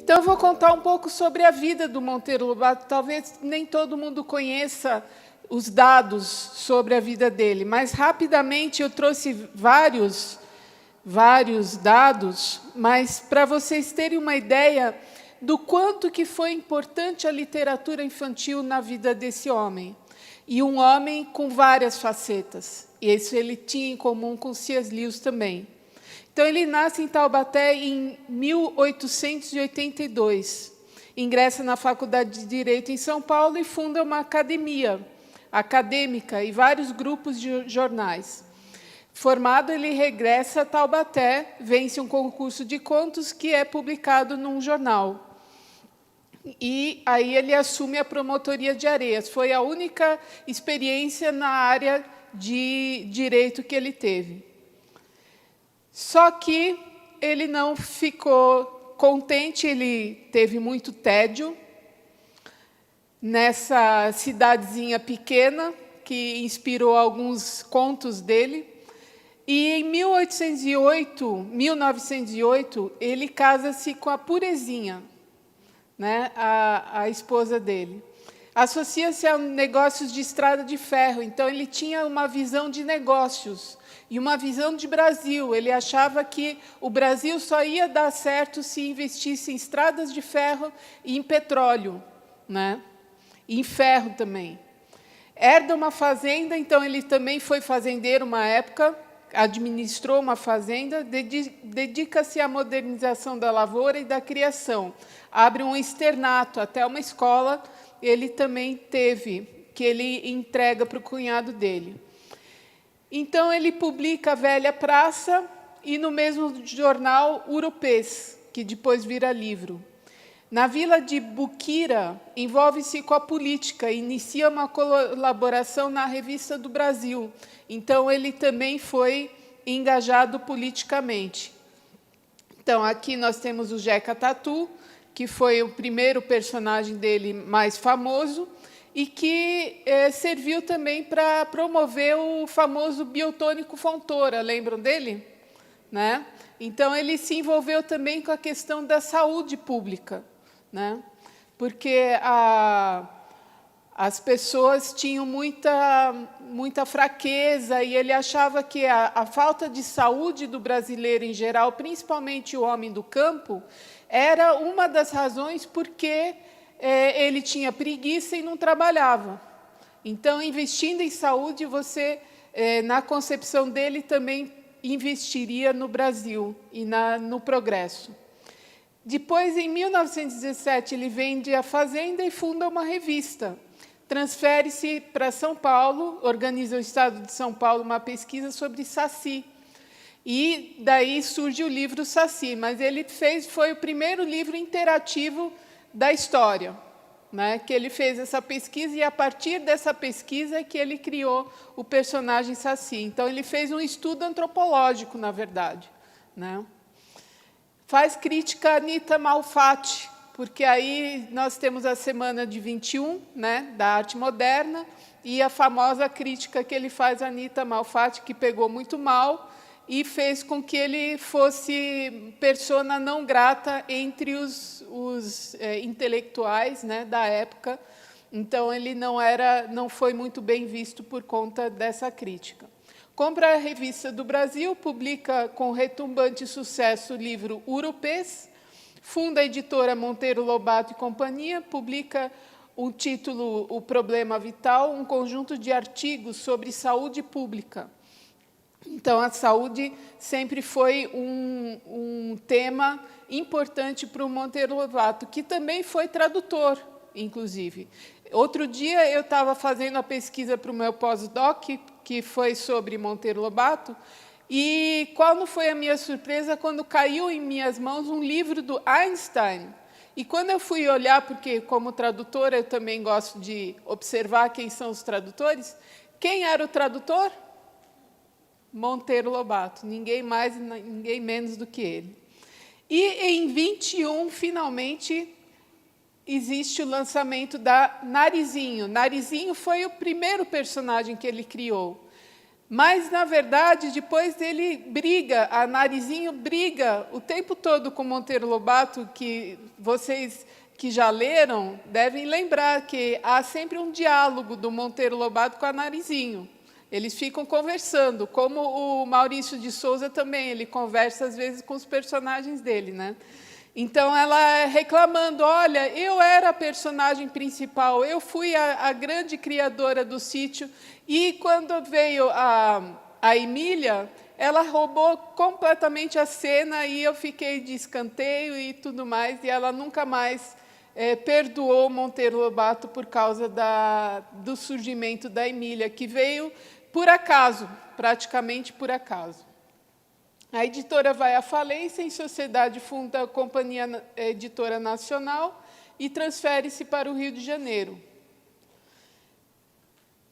Então, eu vou contar um pouco sobre a vida do Monteiro Lobato. Talvez nem todo mundo conheça os dados sobre a vida dele, mas, rapidamente, eu trouxe vários dados, mas para vocês terem uma ideia do quanto que foi importante a literatura infantil na vida desse homem. E um homem com várias facetas. E isso ele tinha em comum com C.S. Lewis também. Então, ele nasce em Taubaté em 1882. Ingressa na Faculdade de Direito em São Paulo e funda uma academia acadêmica e vários grupos de jornais. Formado, ele regressa a Taubaté, vence um concurso de contos que é publicado num jornal. E aí ele assume a promotoria de Areias. Foi a única experiência na área de direito que ele teve. Só que ele não ficou contente, ele teve muito tédio nessa cidadezinha pequena, que inspirou alguns contos dele. E, em 1908, ele casa-se com a Purezinha, né, a esposa dele. Associa-se a negócios de estrada de ferro, então ele tinha uma visão de negócios e uma visão de Brasil. Ele achava que o Brasil só ia dar certo se investisse em estradas de ferro e em petróleo, né, e em ferro também. Herda uma fazenda, então ele também foi fazendeiro uma época, administrou uma fazenda, dedica-se à modernização da lavoura e da criação. Abre um externato, até uma escola, ele também teve, que ele entrega para o cunhado dele. Então, ele publica A Velha Praça e, no mesmo jornal, Urupês, que depois vira livro. Na vila de Buquira, envolve-se com a política, inicia uma colaboração na Revista do Brasil. Então, ele também foi engajado politicamente. Então, aqui nós temos o Jeca Tatu, que foi o primeiro personagem dele mais famoso, e que serviu também para promover o famoso biotônico Fontoura, lembram dele? Né? Então, ele se envolveu também com a questão da saúde pública, né? Porque as pessoas tinham muita fraqueza, e ele achava que a falta de saúde do brasileiro em geral, principalmente o homem do campo, era uma das razões porque ele tinha preguiça e não trabalhava. Então, investindo em saúde, você, na concepção dele, também investiria no Brasil e no progresso. Depois, em 1917, ele vende a fazenda e funda uma revista. Transfere-se para São Paulo, organiza o Estado de São Paulo uma pesquisa sobre Saci. E daí surge o livro Saci, mas ele foi o primeiro livro interativo da história, né, que ele fez essa pesquisa, e a partir dessa pesquisa é que ele criou o personagem Saci. Então, ele fez um estudo antropológico, na verdade, né. Faz crítica a Anita Malfatti, porque aí nós temos a Semana de 21, né, da arte moderna, e a famosa crítica que ele faz a Anita Malfatti, que pegou muito mal, e fez com que ele fosse persona não grata entre os intelectuais, né, da época. Então, ele não foi muito bem visto por conta dessa crítica. Compra a Revista do Brasil, publica com retumbante sucesso o livro Urupês, funda a editora Monteiro Lobato e Companhia, publica o título O Problema Vital, um conjunto de artigos sobre saúde pública. Então, a saúde sempre foi um tema importante para o Monteiro Lobato, que também foi tradutor, inclusive. Outro dia, eu estava fazendo a pesquisa para o meu pós-doc, que foi sobre Monteiro Lobato, e qual não foi a minha surpresa quando caiu em minhas mãos um livro do Einstein. E quando eu fui olhar, porque, como tradutora, eu também gosto de observar quem são os tradutores, quem era o tradutor? Monteiro Lobato, ninguém mais e ninguém menos do que ele. E, em 21, finalmente, existe o lançamento da Narizinho. Narizinho foi o primeiro personagem que ele criou. Mas, na verdade, depois ele briga, a Narizinho briga o tempo todo com Monteiro Lobato, que vocês que já leram devem lembrar que há sempre um diálogo do Monteiro Lobato com a Narizinho. Eles ficam conversando, como o Maurício de Souza também, ele conversa às vezes com os personagens dele, né? Então, ela reclamando, olha, eu era a personagem principal, eu fui a grande criadora do sítio, e quando veio a Emília, ela roubou completamente a cena, e eu fiquei de escanteio e tudo mais, e ela nunca mais perdoou Monteiro Lobato por causa do surgimento da Emília, que veio por acaso, praticamente por acaso. A editora vai à falência, em sociedade funda a Companhia Editora Nacional e transfere-se para o Rio de Janeiro.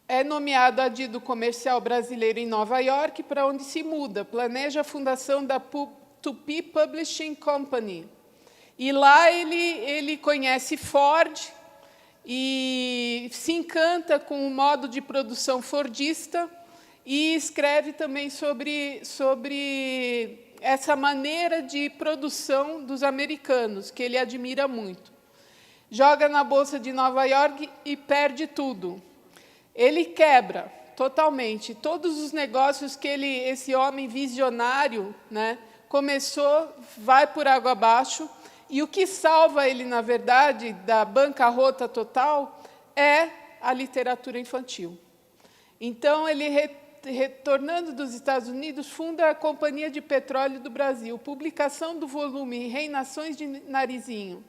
É nomeado adido comercial brasileiro em Nova York, para onde se muda. Planeja a fundação da Tupi Publishing Company. E lá ele conhece Ford e se encanta com o modo de produção fordista, e escreve também sobre essa maneira de produção dos americanos, que ele admira muito. Joga na Bolsa de Nova York e perde tudo. Ele quebra totalmente todos os negócios que esse homem visionário, né, começou, vai por água abaixo, e o que salva ele, na verdade, da bancarrota total é a literatura infantil. Então, ele retornando dos Estados Unidos, funda a Companhia de Petróleo do Brasil, publicação do volume Reinações de Narizinho.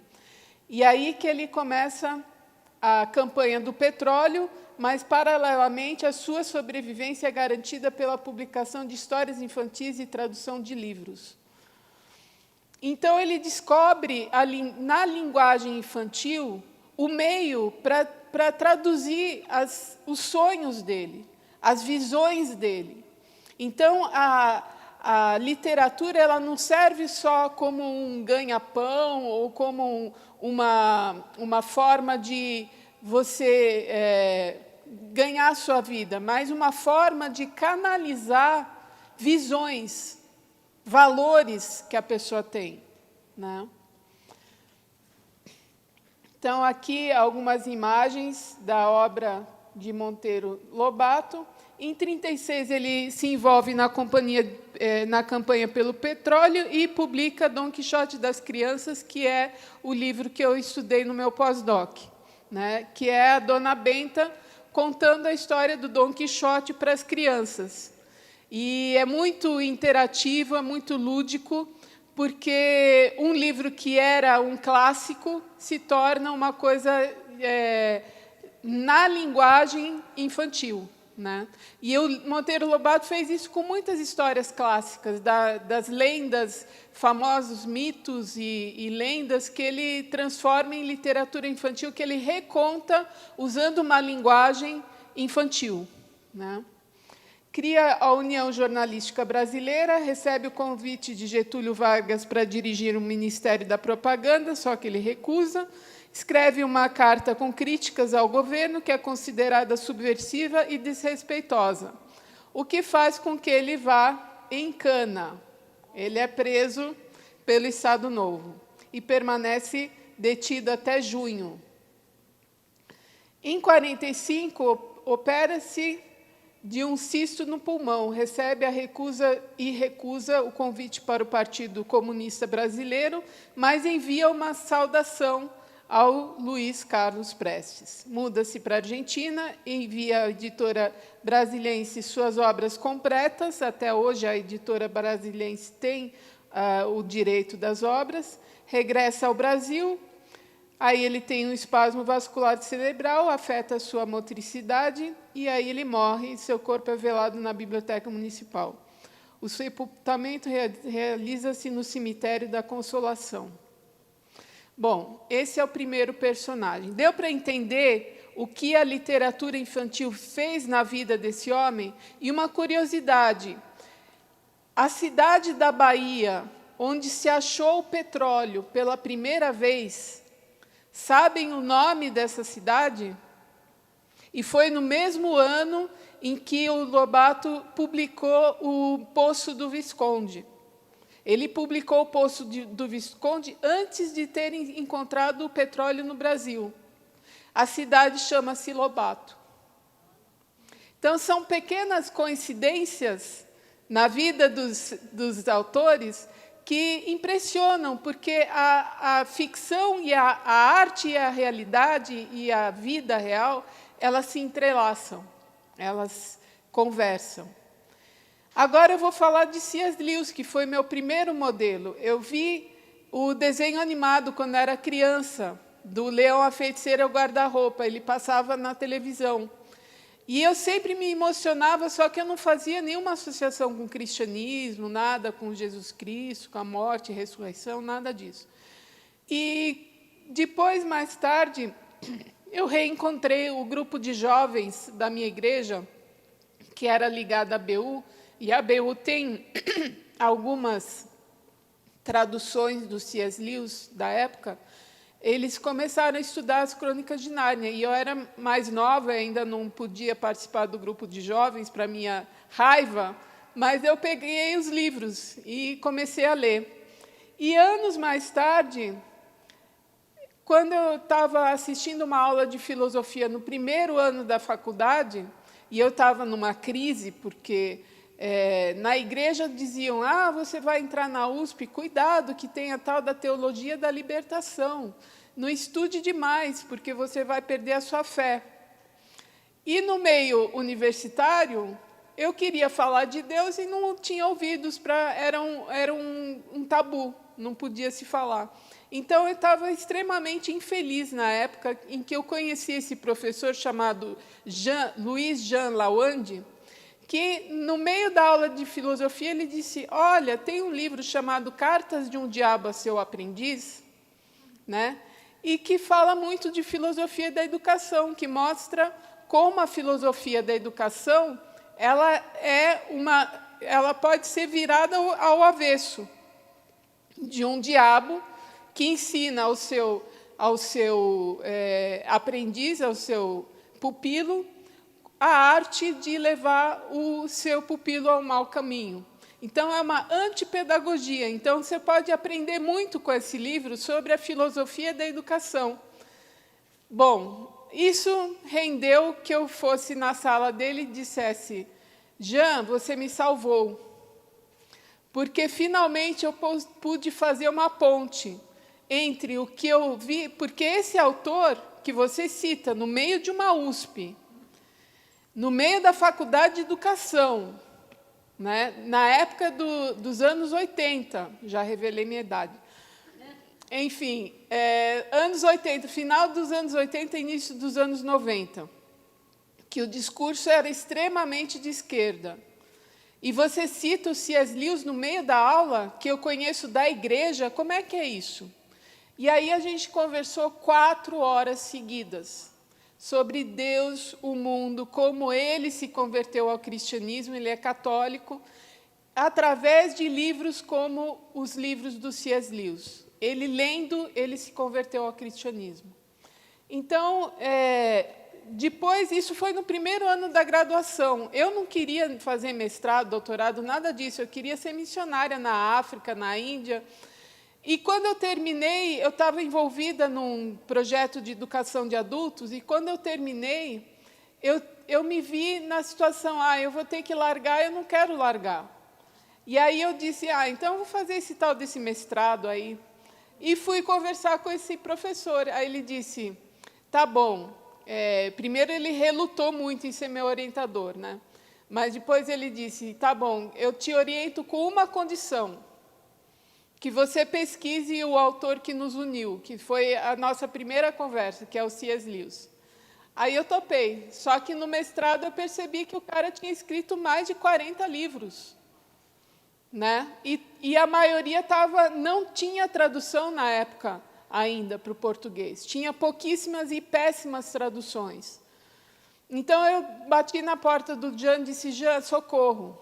E aí que ele começa a campanha do petróleo, mas, paralelamente, a sua sobrevivência é garantida pela publicação de histórias infantis e tradução de livros. Então, ele descobre, na linguagem infantil, o meio para traduzir os sonhos dele, as visões dele. Então, a literatura ela não serve só como um ganha-pão ou como uma forma de você ganhar a sua vida, mas uma forma de canalizar visões, valores que a pessoa tem, né? Então, aqui algumas imagens da obra de Monteiro Lobato. Em 1936, ele se envolve na campanha pelo petróleo e publica Dom Quixote das Crianças, que é o livro que eu estudei no meu pós-doc, né, que é a Dona Benta contando a história do Dom Quixote para as crianças. E é muito interativo, é muito lúdico, porque um livro que era um clássico se torna uma coisa na linguagem infantil, né? E o Monteiro Lobato fez isso com muitas histórias clássicas, das lendas, famosos mitos e lendas que ele transforma em literatura infantil, que ele reconta usando uma linguagem infantil, né? Cria a União Jornalística Brasileira, recebe o convite de Getúlio Vargas para dirigir o Ministério da Propaganda, só que ele recusa. Escreve uma carta com críticas ao governo, que é considerada subversiva e desrespeitosa, o que faz com que ele vá em cana. Ele é preso pelo Estado Novo e permanece detido até junho. Em 1945, opera-se de um cisto no pulmão, recebe a recusa o convite para o Partido Comunista Brasileiro, mas envia uma saudação ao Luiz Carlos Prestes. Muda-se para a Argentina, envia à editora brasilense suas obras completas. Até hoje, a editora brasilense tem o direito das obras. Regressa ao Brasil, aí ele tem um espasmo vascular cerebral, afeta a sua motricidade, e aí ele morre, e seu corpo é velado na Biblioteca Municipal. O sepultamento realiza-se no Cemitério da Consolação. Bom, esse é o primeiro personagem. Deu para entender o que a literatura infantil fez na vida desse homem? E uma curiosidade, a cidade da Bahia, onde se achou o petróleo pela primeira vez, sabem o nome dessa cidade? E foi no mesmo ano em que o Lobato publicou o Poço do Visconde. Ele publicou o Poço do Visconde antes de terem encontrado o petróleo no Brasil. A cidade chama-se Lobato. Então, são pequenas coincidências na vida dos autores que impressionam, porque a ficção e a arte e a realidade e a vida real, elas se entrelaçam, elas conversam. Agora eu vou falar de C.S. Lewis, que foi meu primeiro modelo. Eu vi o desenho animado quando era criança, do Leão, a Feiticeira e o Guarda-Roupa. Ele passava na televisão. E eu sempre me emocionava, só que eu não fazia nenhuma associação com o cristianismo, nada com Jesus Cristo, com a morte e ressurreição, nada disso. E depois, mais tarde, eu reencontrei o grupo de jovens da minha igreja, que era ligado à ABU, e a ABU tem algumas traduções do C.S. Lewis da época. Eles começaram a estudar as Crônicas de Nárnia, e eu era mais nova, ainda não podia participar do grupo de jovens, para minha raiva, mas eu peguei os livros e comecei a ler. E anos mais tarde, quando eu estava assistindo uma aula de filosofia no primeiro ano da faculdade, e eu estava numa crise, porque na igreja diziam, você vai entrar na USP, cuidado que tem a tal da teologia da libertação. Não estude demais, porque você vai perder a sua fé. E no meio universitário, eu queria falar de Deus e não tinha ouvidos, era um tabu, não podia se falar. Então, eu estava extremamente infeliz na época em que eu conheci esse professor chamado Louis Jean Lawande, que, no meio da aula de filosofia, ele disse, olha, tem um livro chamado Cartas de um Diabo a Seu Aprendiz, né? E que fala muito de filosofia da educação, que mostra como a filosofia da educação ela pode ser virada ao avesso, de um diabo que ensina ao seu aprendiz, ao seu pupilo, a arte de levar o seu pupilo ao mau caminho. Então, é uma antipedagogia. Então, você pode aprender muito com esse livro sobre a filosofia da educação. Bom, isso rendeu que eu fosse na sala dele e dissesse, Jean, você me salvou, porque, finalmente, eu pude fazer uma ponte entre o que eu vi, porque esse autor que você cita, no meio de uma USP, no meio da Faculdade de Educação, né, na época dos anos 80, já revelei minha idade. Enfim, anos 80, final dos anos 80 e início dos anos 90, que o discurso era extremamente de esquerda. E você cita o C.S. Lewis no meio da aula, que eu conheço da igreja, como é que é isso? E aí a gente conversou 4 horas seguidas, sobre Deus, o mundo, como ele se converteu ao cristianismo, ele é católico, através de livros como os livros do C.S. Lewis. Ele lendo, ele se converteu ao cristianismo. Então, depois, isso foi no primeiro ano da graduação. Eu não queria fazer mestrado, doutorado, nada disso. Eu queria ser missionária na África, na Índia. E, quando eu terminei, eu estava envolvida num projeto de educação de adultos, e, quando eu terminei, eu me vi na situação, eu vou ter que largar, eu não quero largar. E aí eu disse, então eu vou fazer esse tal desse mestrado aí. E fui conversar com esse professor. Aí ele disse, tá bom. Primeiro ele relutou muito em ser meu orientador, né? Mas depois ele disse, tá bom, eu te oriento com uma condição, que você pesquise o autor que nos uniu, que foi a nossa primeira conversa, que é o C.S. Lewis. Aí eu topei, só que no mestrado eu percebi que o cara tinha escrito mais de 40 livros. Né? E a maioria não tinha tradução na época ainda para o português. Tinha pouquíssimas e péssimas traduções. Então, eu bati na porta do Jean e disse, Jean, socorro.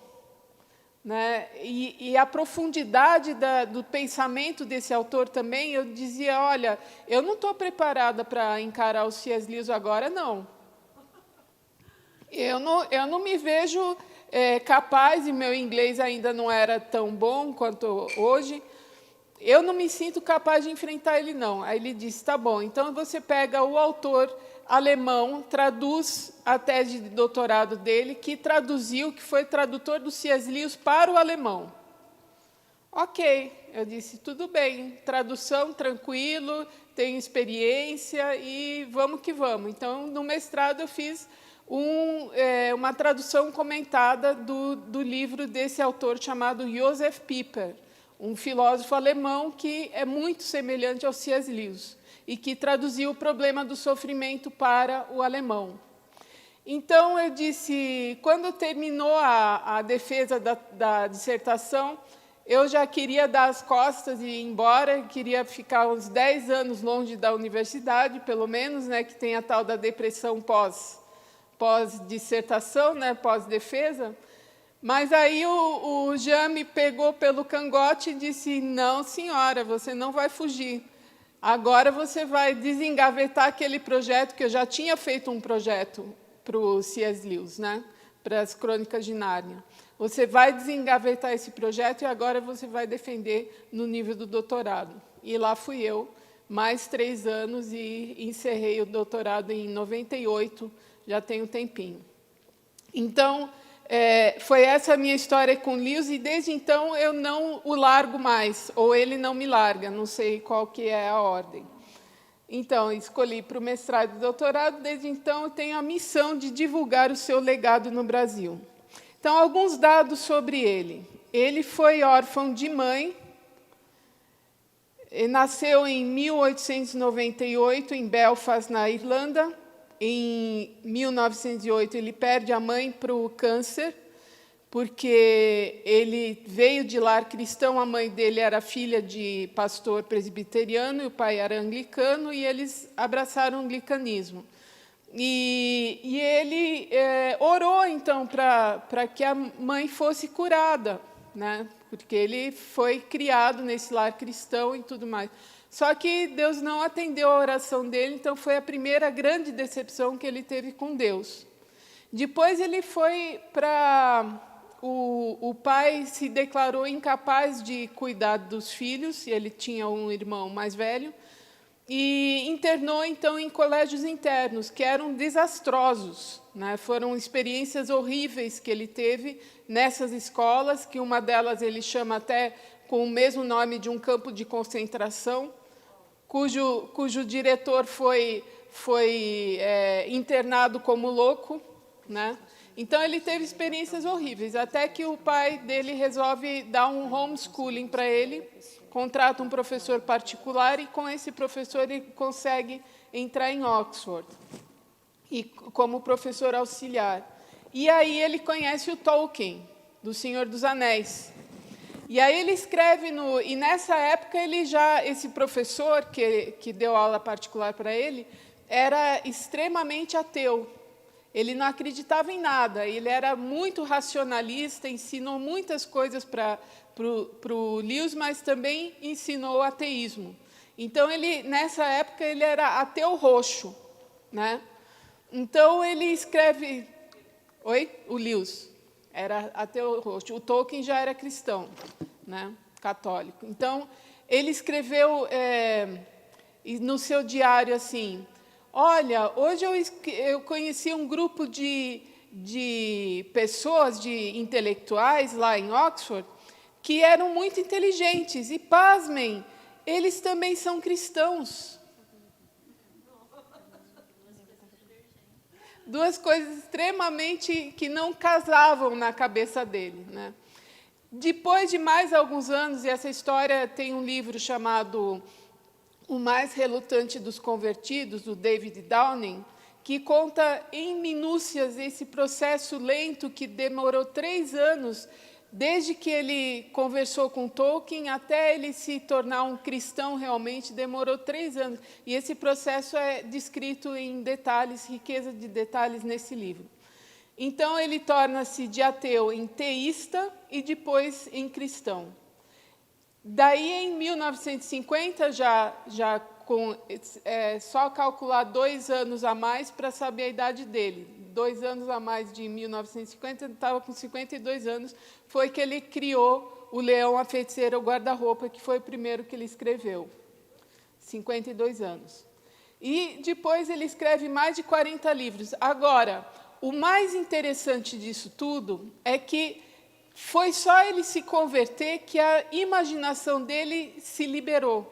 Né? E a profundidade do pensamento desse autor também, eu dizia, olha, eu não estou preparada para encarar o C.S. Lewis agora, não. Eu não me vejo capaz, e meu inglês ainda não era tão bom quanto hoje, eu não me sinto capaz de enfrentar ele, não. Aí ele disse, tá bom, então você pega o autor alemão, traduz a tese de doutorado dele, que foi tradutor do C.S. Lewis para o alemão. Ok, eu disse, tudo bem, tradução, tranquilo, tenho experiência e vamos que vamos. Então, no mestrado, eu fiz uma tradução comentada do livro desse autor chamado Josef Pieper, um filósofo alemão que é muito semelhante ao C.S. Lewis e que traduziu o problema do sofrimento para o alemão. Então, eu disse, quando terminou a defesa da dissertação, eu já queria dar as costas e ir embora, queria ficar uns 10 anos longe da universidade, pelo menos, né, que tem a tal da depressão pós-dissertação, né, pós-defesa. Mas aí o Jean me pegou pelo cangote e disse, não, senhora, você não vai fugir. Agora você vai desengavetar aquele projeto, que eu já tinha feito um projeto para o C.S. Lewis, né, para as Crônicas de Nárnia. Você vai desengavetar esse projeto e agora você vai defender no nível do doutorado. E lá fui eu, mais 3 anos, e encerrei o doutorado em 98, já tem um tempinho. Então, foi essa a minha história com Lewis, e desde então eu não o largo mais, ou ele não me larga, não sei qual que é a ordem. Então, escolhi para o mestrado e doutorado, desde então eu tenho a missão de divulgar o seu legado no Brasil. Então, alguns dados sobre ele. Ele foi órfão de mãe, nasceu em 1898, em Belfast, na Irlanda. Em 1908, ele perde a mãe para o câncer, porque ele veio de lar cristão, a mãe dele era filha de pastor presbiteriano, e o pai era anglicano, e eles abraçaram o anglicanismo. E ele orou, então, para que a mãe fosse curada, né? Porque ele foi criado nesse lar cristão e tudo mais. Só que Deus não atendeu a oração dele, então foi a primeira grande decepção que ele teve com Deus. Depois ele foi para... O pai se declarou incapaz de cuidar dos filhos, e ele tinha um irmão mais velho, e internou, então, em colégios internos, que eram desastrosos, né? Foram experiências horríveis que ele teve nessas escolas, que uma delas ele chama até com o mesmo nome de um campo de concentração, cujo diretor foi internado como louco, né? Então, ele teve experiências horríveis, até que o pai dele resolve dar um homeschooling para ele, contrata um professor particular, e com esse professor ele consegue entrar em Oxford, e como professor auxiliar. E aí ele conhece o Tolkien, do Senhor dos Anéis. E aí ele escreve, e nessa época esse professor que deu aula particular para ele, era extremamente ateu. Ele não acreditava em nada, ele era muito racionalista, ensinou muitas coisas para o Lewis, mas também ensinou o ateísmo. Então, nessa época, ele era ateu roxo, né? Então, ele escreve... Oi? O Lewis era ateu roxo. O Tolkien já era cristão, né? Católico. Então, ele escreveu no seu diário assim... Olha, hoje eu conheci um grupo de pessoas, de intelectuais lá em Oxford, que eram muito inteligentes. E, pasmem, eles também são cristãos. Duas coisas extremamente que não casavam na cabeça dele, né? Depois de mais alguns anos, e essa história tem um livro chamado O Mais Relutante dos Convertidos, do David Downing, que conta em minúcias esse processo lento que demorou 3 anos, desde que ele conversou com Tolkien até ele se tornar um cristão realmente, demorou 3 anos. E esse processo é descrito em detalhes, riqueza de detalhes nesse livro. Então, ele torna-se de ateu em teísta e depois em cristão. Daí, em 1950, só calcular 2 anos a mais para saber a idade dele. 2 anos a mais de 1950, ele estava com 52 anos, foi que ele criou O Leão, a Feiticeira, o Guarda-Roupa, que foi o primeiro que ele escreveu. 52 anos. E depois ele escreve mais de 40 livros. Agora, o mais interessante disso tudo é que foi só ele se converter que a imaginação dele se liberou.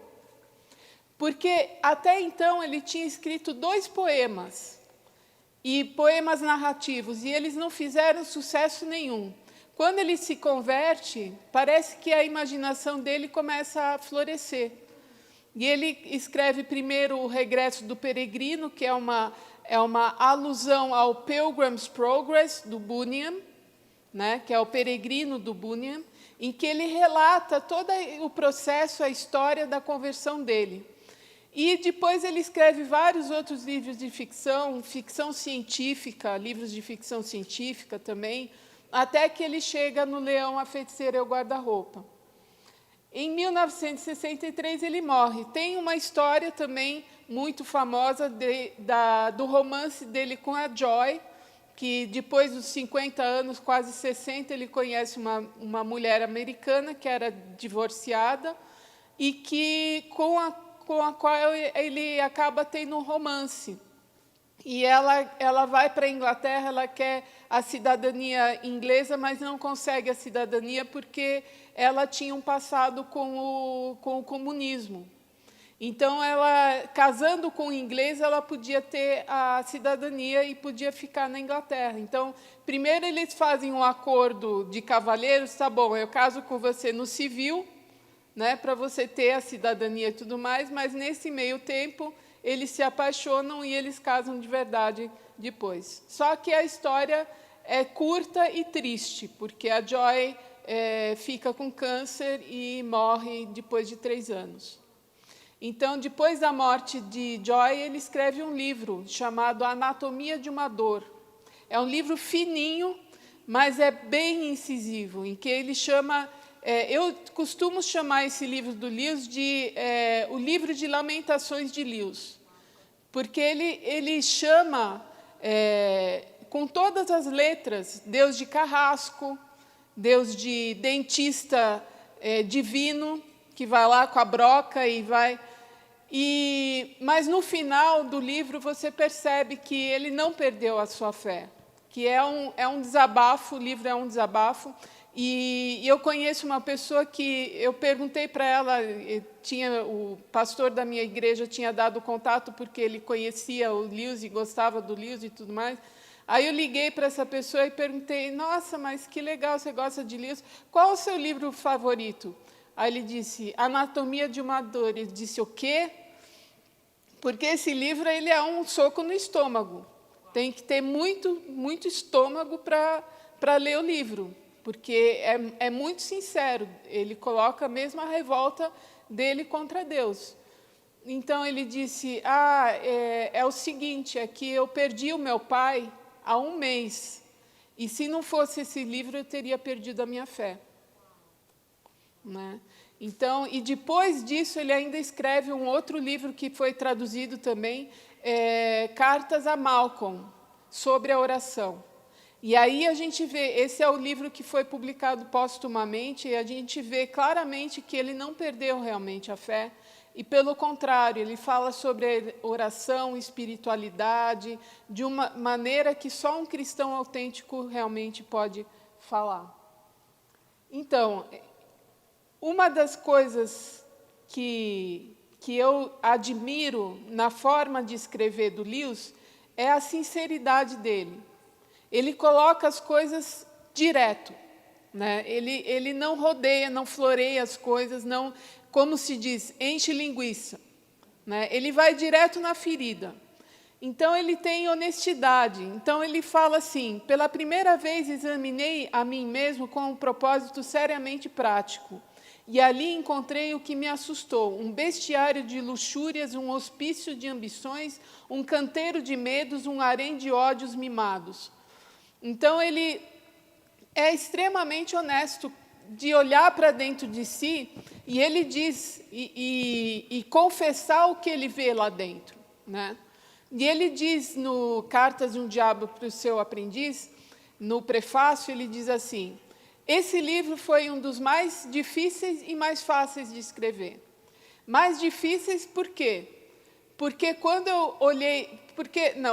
Porque até então ele tinha escrito 2 poemas, e poemas narrativos, e eles não fizeram sucesso nenhum. Quando ele se converte, parece que a imaginação dele começa a florescer. E ele escreve primeiro O Regresso do Peregrino, que é uma alusão ao Pilgrim's Progress, do Bunyan, né, que é o Peregrino do Bunyan, em que ele relata todo o processo, a história da conversão dele. E depois ele escreve vários outros livros de ficção, ficção científica, livros de ficção científica também, até que ele chega no Leão, a Feiticeira e o Guarda-Roupa. Em 1963 ele morre. Tem uma história também muito famosa do romance dele com a Joy, que depois dos 50 anos, quase 60, ele conhece uma mulher americana que era divorciada e que com a qual ele acaba tendo um romance. E ela vai para a Inglaterra, ela quer a cidadania inglesa, mas não consegue a cidadania porque ela tinha um passado com o comunismo. Então, ela, casando com o inglês, ela podia ter a cidadania e podia ficar na Inglaterra. Então, primeiro eles fazem um acordo de cavalheiros, tá bom, eu caso com você no civil, né, para você ter a cidadania e tudo mais, mas, nesse meio tempo, eles se apaixonam e eles casam de verdade depois. Só que a história é curta e triste, porque a Joy fica com câncer e morre depois de 3 anos. Então, depois da morte de Joy, ele escreve um livro chamado Anatomia de uma Dor. É um livro fininho, mas é bem incisivo, em que ele chama... eu costumo chamar esse livro do Lewis de o livro de lamentações de Lewis, porque ele chama, com todas as letras, Deus de carrasco, Deus de dentista divino, que vai lá com a broca e vai... mas, no final do livro, você percebe que ele não perdeu a sua fé, que é um desabafo, o livro é um desabafo. E eu conheço uma pessoa que eu perguntei para ela, o pastor da minha igreja tinha dado contato porque ele conhecia o Lewis e gostava do Lewis e tudo mais. Aí eu liguei para essa pessoa e perguntei, nossa, mas que legal, você gosta de Lewis, qual o seu livro favorito? Aí ele disse, Anatomia de uma Dor. Ele disse, o quê? Porque esse livro ele é um soco no estômago. Tem que ter muito, muito estômago para ler o livro, porque é muito sincero. Ele coloca mesmo a revolta dele contra Deus. Então, ele disse, é o seguinte, é que eu perdi o meu pai há 1 mês, e se não fosse esse livro, eu teria perdido a minha fé. Né? Então, e depois disso, ele ainda escreve um outro livro que foi traduzido também, Cartas a Malcolm, sobre a oração. E aí a gente vê, esse é o livro que foi publicado póstumamente, e a gente vê claramente que ele não perdeu realmente a fé, e, pelo contrário, ele fala sobre oração, espiritualidade, de uma maneira que só um cristão autêntico realmente pode falar. Então, uma das coisas que eu admiro na forma de escrever do Lewis é a sinceridade dele. Ele coloca as coisas direto, né? Ele não rodeia, não floreia as coisas, não, como se diz, enche linguiça, né? Ele vai direto na ferida. Então, ele tem honestidade. Então, ele fala assim, pela primeira vez examinei a mim mesmo com um propósito seriamente prático. E ali encontrei o que me assustou, um bestiário de luxúrias, um hospício de ambições, um canteiro de medos, um harém de ódios mimados. Então, ele é extremamente honesto de olhar para dentro de si, e ele diz, e confessar o que ele vê lá dentro. Né? E ele diz no Cartas de um Diabo para o Seu Aprendiz, no prefácio, ele diz assim: esse livro foi um dos mais difíceis e mais fáceis de escrever. Mais difíceis por quê? Porque quando eu olhei...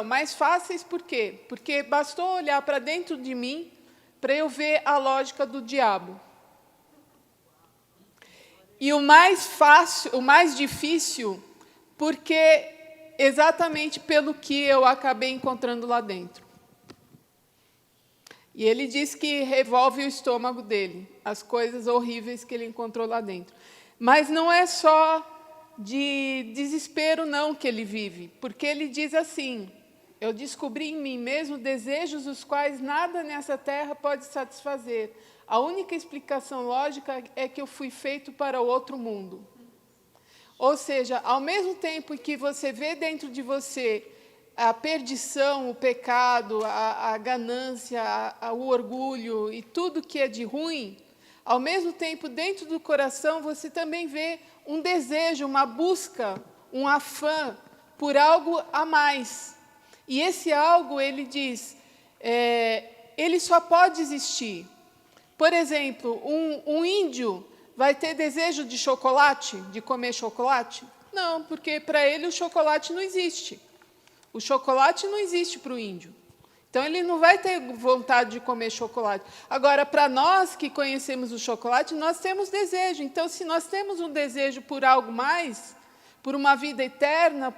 mais fáceis por quê? Porque bastou olhar para dentro de mim para eu ver a lógica do diabo. E o mais fácil, o mais difícil, porque exatamente pelo que eu acabei encontrando lá dentro. E ele diz que revolve o estômago dele, as coisas horríveis que ele encontrou lá dentro. Mas não é só de desespero, não, que ele vive, porque ele diz assim: eu descobri em mim mesmo desejos os quais nada nessa terra pode satisfazer. A única explicação lógica é que eu fui feito para o outro mundo. Ou seja, ao mesmo tempo que você vê dentro de você a perdição, o pecado, a ganância, o orgulho e tudo que é de ruim, ao mesmo tempo, dentro do coração, você também vê um desejo, uma busca, um afã por algo a mais. E esse algo, ele diz, ele só pode existir. Por exemplo, um índio vai ter desejo de chocolate, de comer chocolate? Não, porque para ele o chocolate não existe. O chocolate não existe para o índio. Então, ele não vai ter vontade de comer chocolate. Agora, para nós que conhecemos o chocolate, nós temos desejo. Então, se nós temos um desejo por algo mais, por uma vida eterna,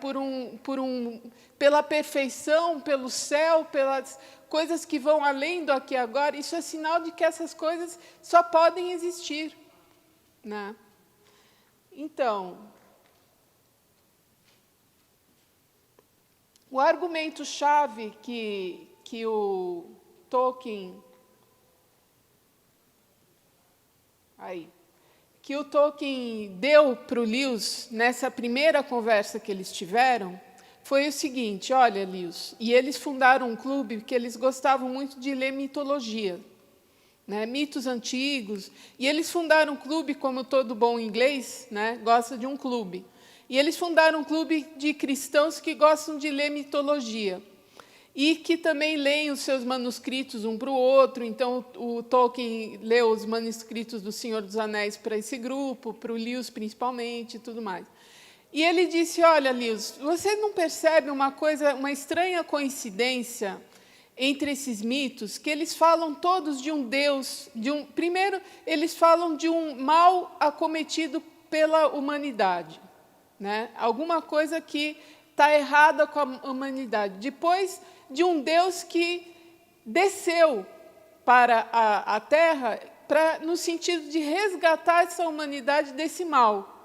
pela perfeição, pelo céu, pelas coisas que vão além do aqui e agora, isso é sinal de que essas coisas só podem existir, né? Então, o argumento-chave que o Tolkien deu para o Lewis, nessa primeira conversa que eles tiveram, foi o seguinte: olha, Lewis, e eles fundaram um clube porque eles gostavam muito de ler mitologia, né, mitos antigos, e eles fundaram um clube, como todo bom inglês, né, gosta de um clube. E eles fundaram um clube de cristãos que gostam de ler mitologia e que também leem os seus manuscritos um para o outro. Então, o Tolkien leu os manuscritos do Senhor dos Anéis para esse grupo, para o Lewis principalmente, e tudo mais. E ele disse: olha, Lewis, você não percebe uma estranha coincidência entre esses mitos, que eles falam todos de um Deus, primeiro, eles falam de um mal acometido pela humanidade, né? Alguma coisa que está errada com a humanidade. Depois, de um Deus que desceu para a Terra no sentido de resgatar essa humanidade desse mal.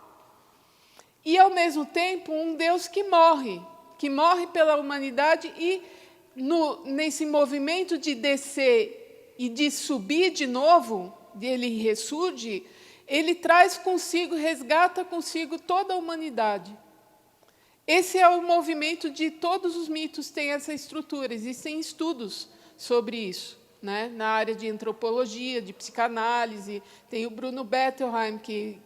E, ao mesmo tempo, um Deus que morre pela humanidade e, nesse movimento de descer e de subir de novo, ele ressurge, ele traz consigo, resgata consigo toda a humanidade. Esse é o movimento de todos os mitos, tem essa estrutura. Existem estudos sobre isso, né? Na área de antropologia, de psicanálise. Tem o Bruno Bettelheim, que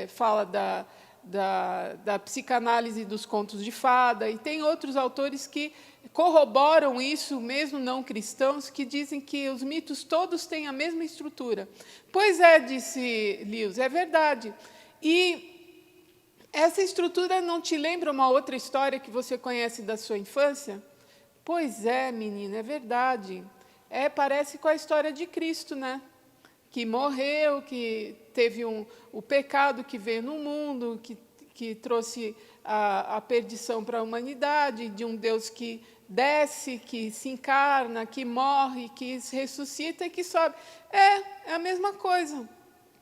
fala da psicanálise dos contos de fada, e tem outros autores que corroboram isso, mesmo não cristãos, que dizem que os mitos todos têm a mesma estrutura. Pois é, disse Lewis, é verdade. E essa estrutura não te lembra uma outra história que você conhece da sua infância? Pois é, menina, é verdade. Parece com a história de Cristo, né? Que morreu, que teve o pecado que veio no mundo, que trouxe a perdição para a humanidade, de um Deus que desce, que se encarna, que morre, que ressuscita e que sobe. É a mesma coisa.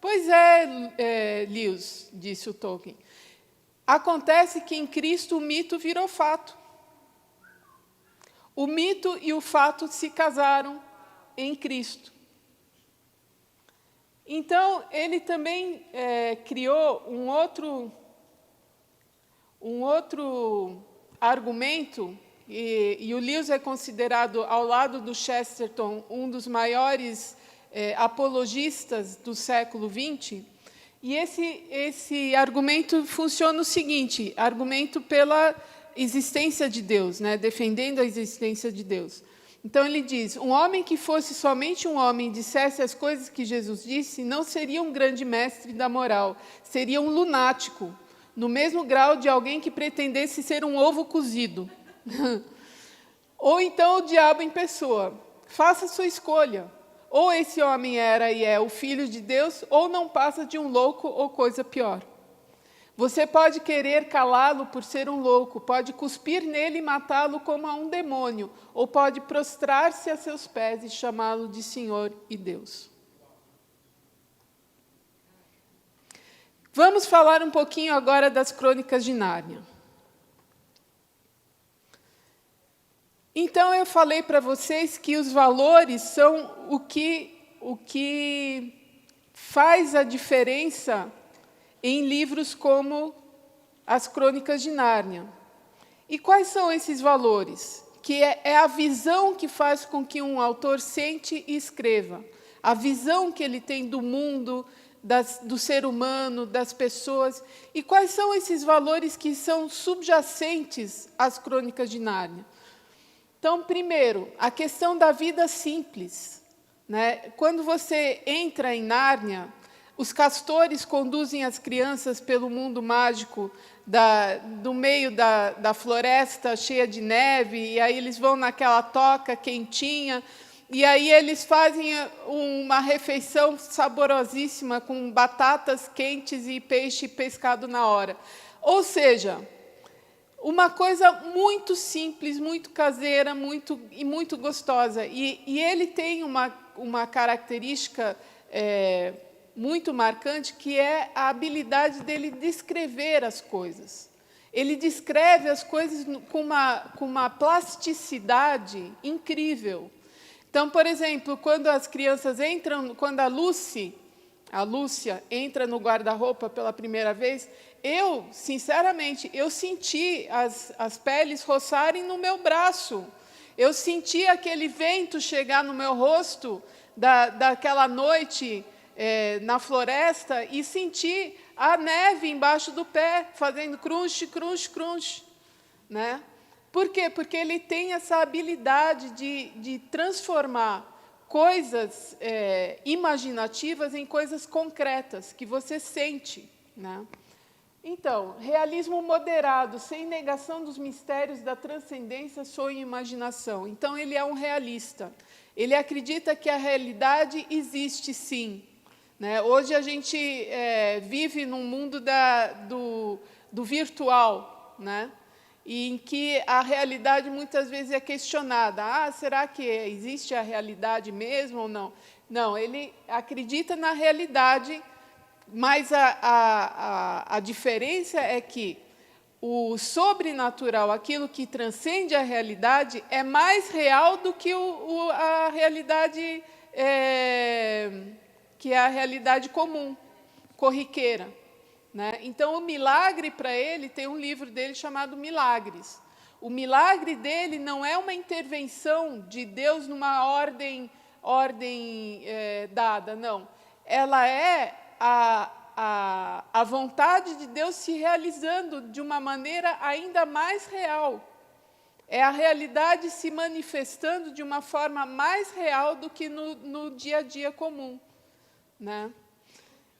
Pois é, Lewis, disse o Tolkien. Acontece que em Cristo o mito virou fato. O mito e o fato se casaram em Cristo. Então, ele também criou um outro argumento, e o Lewis é considerado, ao lado do Chesterton, um dos maiores apologistas do século XX. E esse argumento funciona o seguinte: argumento existência de Deus, né? Defendendo a existência de Deus. Então, ele diz, um homem que fosse somente um homem e dissesse as coisas que Jesus disse, não seria um grande mestre da moral, seria um lunático, no mesmo grau de alguém que pretendesse ser um ovo cozido. Ou então o diabo em pessoa. Faça sua escolha. Ou esse homem era e é o Filho de Deus, ou não passa de um louco ou coisa pior. Você pode querer calá-lo por ser um louco, pode cuspir nele e matá-lo como a um demônio, ou pode prostrar-se a seus pés e chamá-lo de Senhor e Deus. Vamos falar um pouquinho agora das Crônicas de Nárnia. Então, eu falei para vocês que os valores são o que faz a diferença em livros como as Crônicas de Nárnia. E quais são esses valores? Que é a visão que faz com que um autor sente e escreva. A visão que ele tem do mundo, do ser humano, das pessoas. E quais são esses valores que são subjacentes às Crônicas de Nárnia? Então, primeiro, a questão da vida simples, né? Quando você entra em Nárnia, os castores conduzem as crianças pelo mundo mágico do meio da floresta cheia de neve, e aí eles vão naquela toca quentinha, e aí eles fazem uma refeição saborosíssima com batatas quentes e peixe pescado na hora. Ou seja, uma coisa muito simples, muito caseira, muito gostosa. E ele tem uma característica muito marcante, que é a habilidade dele descrever as coisas. Ele descreve as coisas com uma plasticidade incrível. Então, por exemplo, quando as crianças entram, quando a Lúcia entra no guarda-roupa pela primeira vez, sinceramente, eu senti as peles roçarem no meu braço. Eu senti aquele vento chegar no meu rosto daquela noite na floresta e senti a neve embaixo do pé, fazendo crunch, crunch, crunch. Né? Por quê? Porque ele tem essa habilidade de transformar coisas imaginativas em coisas concretas, que você sente. Né? Então, realismo moderado, sem negação dos mistérios da transcendência, sonho e imaginação. Então, ele é um realista. Ele acredita que a realidade existe, sim. Né? Hoje a gente vive num mundo do virtual, né? E em que a realidade muitas vezes é questionada. Será que existe a realidade mesmo ou não? Não, ele acredita na realidade, mas a diferença é que o sobrenatural, aquilo que transcende a realidade, é mais real do que a realidade que é a realidade comum, corriqueira. Né? Então, o milagre, para ele, tem um livro dele chamado Milagres. O milagre dele não é uma intervenção de Deus numa ordem dada, não. Ela é a vontade de Deus se realizando de uma maneira ainda mais real. É a realidade se manifestando de uma forma mais real do que no dia a dia comum. Né?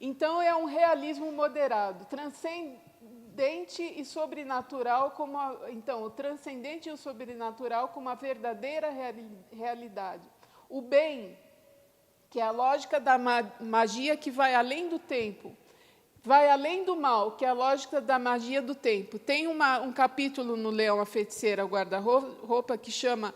Então, é um realismo moderado, transcendente e sobrenatural, o transcendente e o sobrenatural como a verdadeira realidade. O bem, que é a lógica da magia que vai além do tempo, vai além do mal, que é a lógica da magia do tempo. Tem um capítulo no Leão, a Feiticeira, o Guarda-Roupa, que chama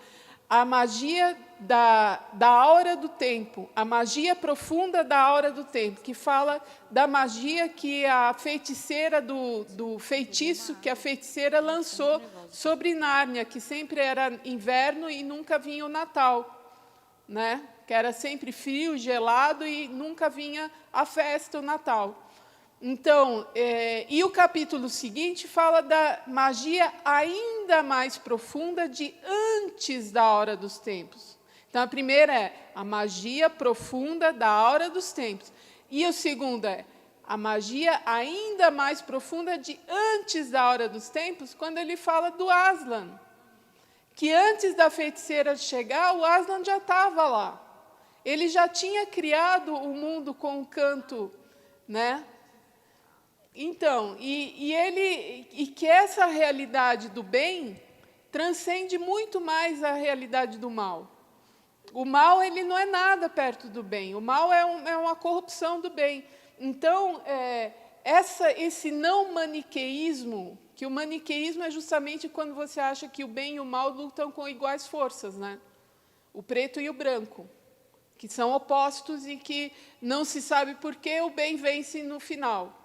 a magia da aura do tempo, a magia profunda da aura do tempo, que fala da magia que a feiticeira do feitiço que a feiticeira lançou sobre Nárnia, que sempre era inverno e nunca vinha o Natal, né? Que era sempre frio, gelado e nunca vinha a festa, o Natal. Então, e o capítulo seguinte fala da magia ainda mais profunda de antes da aura dos tempos. Então, a primeira é a magia profunda da aura dos tempos. E o segundo é a magia ainda mais profunda de antes da Hora dos Tempos, quando ele fala do Aslan, que antes da feiticeira chegar, o Aslan já estava lá. Ele já tinha criado o mundo com o canto, né? Então, e que essa realidade do bem transcende muito mais a realidade do mal. O mal, ele não é nada perto do bem. O mal é uma corrupção do bem. Então, esse não maniqueísmo, que o maniqueísmo é justamente quando você acha que o bem e o mal lutam com iguais forças, né? O preto e o branco, que são opostos e que não se sabe por que o bem vence no final.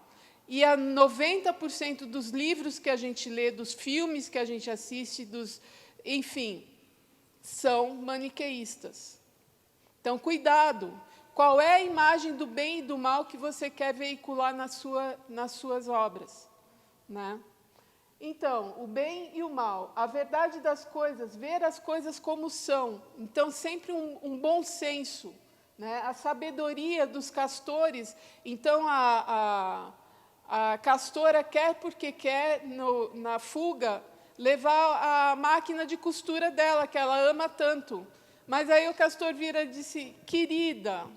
E a 90% dos livros que a gente lê, dos filmes que a gente assiste, enfim, são maniqueístas. Então, cuidado. Qual é a imagem do bem e do mal que você quer veicular nas suas obras, né? Então, o bem e o mal, a verdade das coisas, ver as coisas como são. Então, sempre um bom senso, né? A sabedoria dos castores. Então, a castora quer, porque quer, na fuga, levar a máquina de costura dela, que ela ama tanto. Mas aí o castor vira e disse: querida,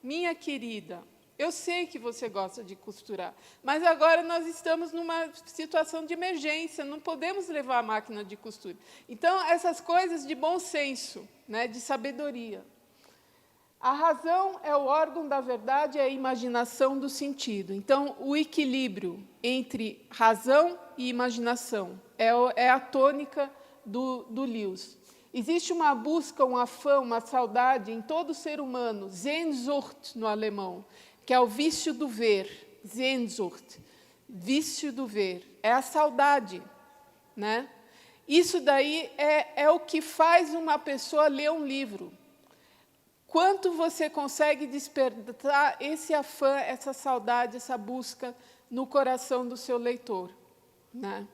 minha querida, eu sei que você gosta de costurar, mas agora nós estamos numa situação de emergência, não podemos levar a máquina de costura. Então, essas coisas de bom senso, né, de sabedoria. A razão é o órgão da verdade, é a imaginação do sentido. Então, o equilíbrio entre razão e imaginação é a tônica do Lewis. Existe uma busca, um afã, uma saudade em todo ser humano, Sehnsucht no alemão, que é o vício do ver, Sehnsucht, vício do ver, é a saudade, né? Isso daí é o que faz uma pessoa ler um livro. Quanto você consegue despertar esse afã, essa saudade, essa busca no coração do seu leitor, né?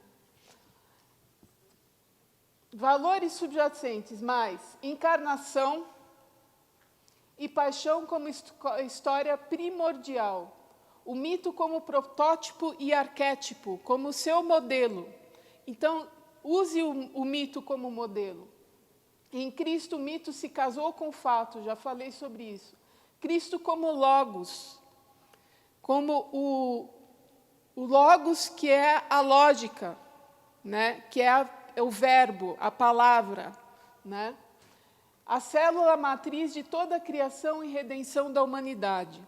Valores subjacentes, mais encarnação e paixão como história primordial. O mito como protótipo e arquétipo, como seu modelo. Então, use o mito como modelo. Em Cristo, o mito se casou com o fato, já falei sobre isso. Cristo como logos, como o logos que é a lógica, né? Que é o verbo, a palavra, né? A célula matriz de toda a criação e redenção da humanidade.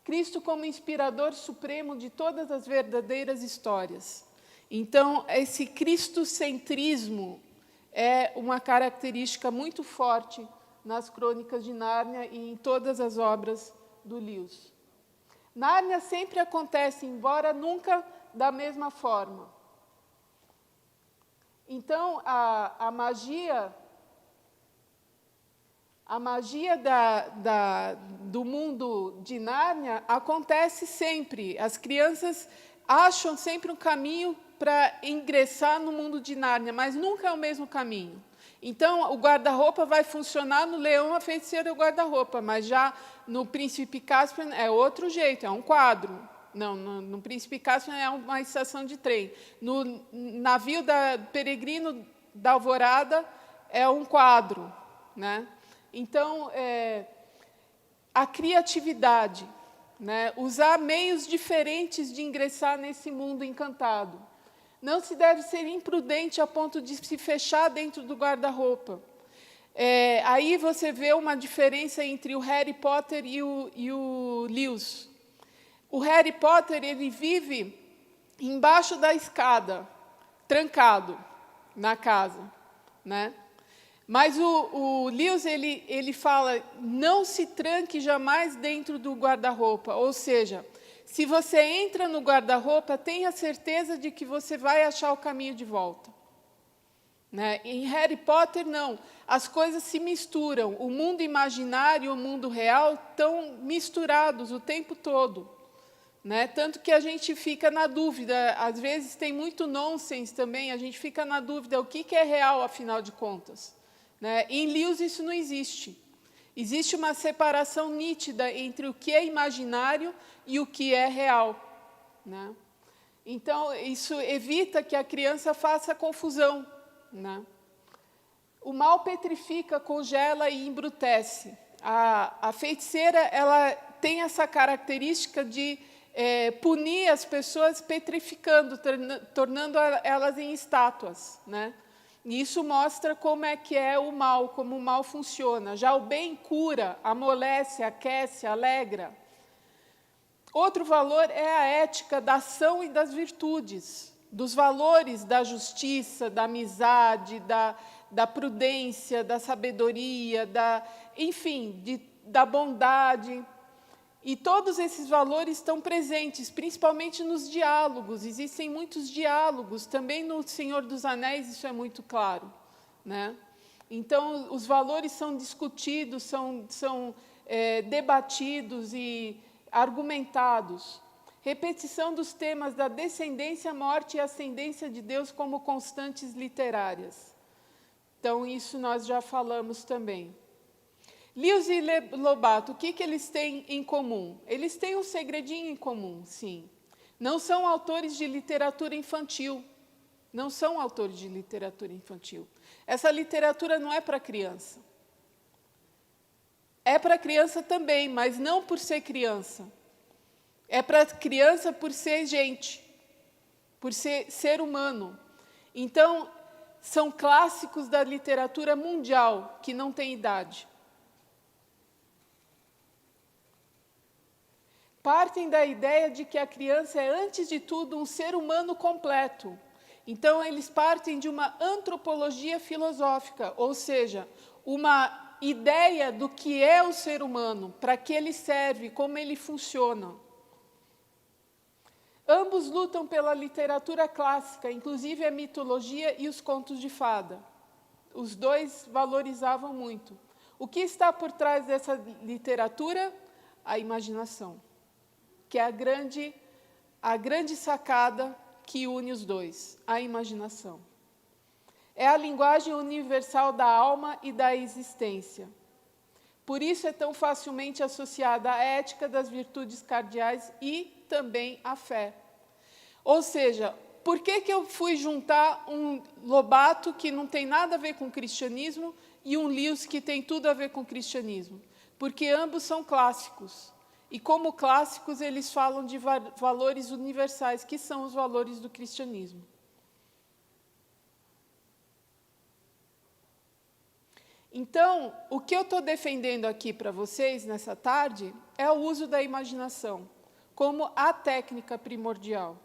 Cristo como inspirador supremo de todas as verdadeiras histórias. Então, esse cristocentrismo é uma característica muito forte nas Crônicas de Nárnia e em todas as obras do Lewis. Nárnia sempre acontece, embora nunca da mesma forma. Então, a magia do mundo de Nárnia acontece sempre. As crianças acham sempre um caminho para ingressar no mundo de Nárnia, mas nunca é o mesmo caminho. Então, o guarda-roupa vai funcionar no Leão, a Feiticeira e o guarda-roupa, mas já no Príncipe Caspian é outro jeito, é um quadro. Não, no Príncipe Caspian é uma estação de trem. No navio peregrino da Alvorada é um quadro, né? Então, a criatividade, né? Usar meios diferentes de ingressar nesse mundo encantado. Não se deve ser imprudente a ponto de se fechar dentro do guarda-roupa. Aí você vê uma diferença entre o Harry Potter e o Lewis. O Harry Potter, ele vive embaixo da escada, trancado na casa, né? Mas o Lewis, ele fala, não se tranque jamais dentro do guarda-roupa, ou seja, se você entra no guarda-roupa, tenha certeza de que você vai achar o caminho de volta. Né? Em Harry Potter, não. As coisas se misturam. O mundo imaginário e o mundo real estão misturados o tempo todo. Né? Tanto que a gente fica na dúvida. Às vezes tem muito nonsense também. A gente fica na dúvida o que é real, afinal de contas. Né? Em Lewis, isso não existe. Existe uma separação nítida entre o que é imaginário e o que é real, né? Então, isso evita que a criança faça confusão, né? O mal petrifica, congela e embrutece. A feiticeira, ela tem essa característica de punir as pessoas petrificando, tornando elas em estátuas, né? E isso mostra como é que é o mal, como o mal funciona. Já o bem cura, amolece, aquece, alegra. Outro valor é a ética da ação e das virtudes, dos valores da justiça, da amizade, da prudência, da sabedoria, enfim, da bondade. E todos esses valores estão presentes, principalmente nos diálogos. Existem muitos diálogos, também no Senhor dos Anéis isso é muito claro, né? Então, os valores são discutidos, são debatidos e argumentados. Repetição dos temas da descendência, morte e ascendência de Deus como constantes literárias. Então, isso nós já falamos também. Lewis e Lobato, o que eles têm em comum? Eles têm um segredinho em comum, sim. Não são autores de literatura infantil. Não são autores de literatura infantil. Essa literatura não é para criança. É para criança também, mas não por ser criança. É para criança por ser gente, por ser ser humano. Então, são clássicos da literatura mundial, que não tem idade. Partem da ideia de que a criança é, antes de tudo, um ser humano completo. Então, eles partem de uma antropologia filosófica, ou seja, uma ideia do que é o ser humano, para que ele serve, como ele funciona. Ambos lutam pela literatura clássica, inclusive a mitologia e os contos de fada. Os dois valorizavam muito. O que está por trás dessa literatura? A imaginação, que é a grande sacada que une os dois, a imaginação. É a linguagem universal da alma e da existência. Por isso é tão facilmente associada à ética das virtudes cardeais e também à fé. Ou seja, por que eu fui juntar um Lobato que não tem nada a ver com o cristianismo e um Lewis que tem tudo a ver com o cristianismo? Porque ambos são clássicos. E como clássicos, eles falam de valores universais, que são os valores do cristianismo. Então, o que eu estou defendendo aqui para vocês, nessa tarde, é o uso da imaginação, como a técnica primordial.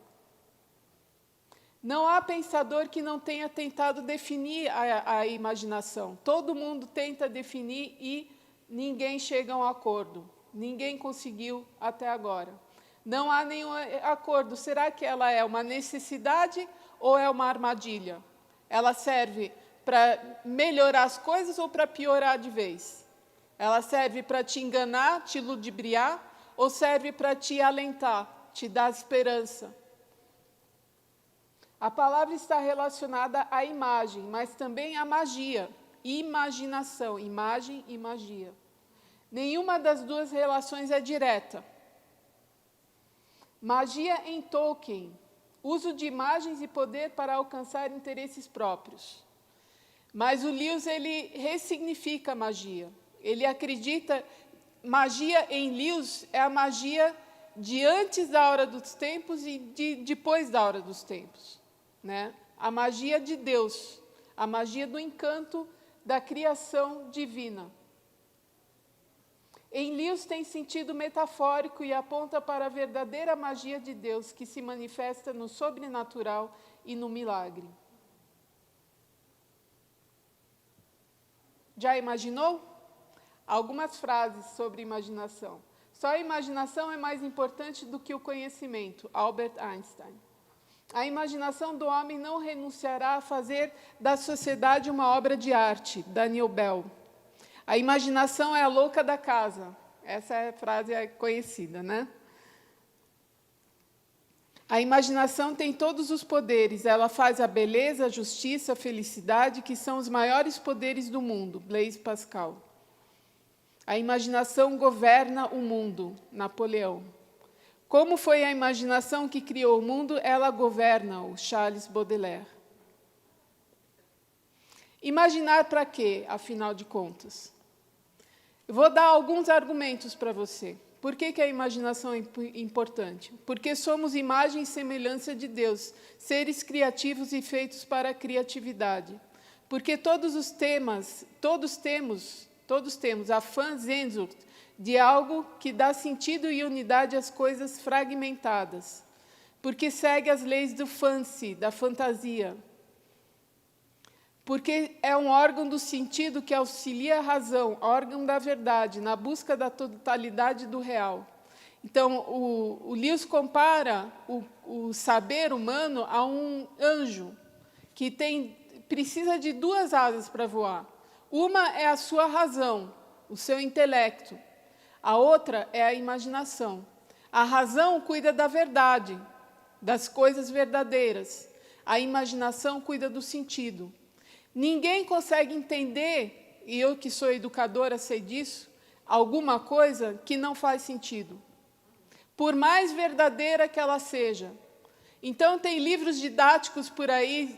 Não há pensador que não tenha tentado definir a imaginação. Todo mundo tenta definir e ninguém chega a um acordo. Ninguém conseguiu até agora. Não há nenhum acordo. Será que ela é uma necessidade ou é uma armadilha? Ela serve para melhorar as coisas ou para piorar de vez? Ela serve para te enganar, te ludibriar, ou serve para te alentar, te dar esperança? A palavra está relacionada à imagem, mas também à magia, imaginação, imagem e magia. Nenhuma das duas relações é direta. Magia em Tolkien, uso de imagens e poder para alcançar interesses próprios. Mas o Lewis, ele ressignifica a magia. Ele acredita, magia em Lewis é a magia de antes da hora dos tempos e de depois da hora dos tempos, né? A magia de Deus, a magia do encanto da criação divina. Em Lewis tem sentido metafórico e aponta para a verdadeira magia de Deus, que se manifesta no sobrenatural e no milagre. Já imaginou? Algumas frases sobre imaginação. Só a imaginação é mais importante do que o conhecimento. Albert Einstein. A imaginação do homem não renunciará a fazer da sociedade uma obra de arte. Daniel Bell. A imaginação é a louca da casa. Essa frase é conhecida, né? A imaginação tem todos os poderes. Ela faz a beleza, a justiça, a felicidade, que são os maiores poderes do mundo. Blaise Pascal. A imaginação governa o mundo, Napoleão. Como foi a imaginação que criou o mundo, ela governa-o, Charles Baudelaire. Imaginar para quê, afinal de contas? Eu vou dar alguns argumentos para você. Por que a imaginação é importante? Porque somos imagem e semelhança de Deus, seres criativos e feitos para a criatividade. Porque todos temos a Sehnsucht de algo que dá sentido e unidade às coisas fragmentadas. Porque segue as leis do fancy, da fantasia. Porque é um órgão do sentido que auxilia a razão, órgão da verdade, na busca da totalidade do real. Então, o Lewis compara o saber humano a um anjo, que precisa de 2 asas para voar. Uma é a sua razão, o seu intelecto. A outra é a imaginação. A razão cuida da verdade, das coisas verdadeiras. A imaginação cuida do sentido. Ninguém consegue entender, e eu que sou educadora sei disso, alguma coisa que não faz sentido, por mais verdadeira que ela seja. Então, tem livros didáticos por aí,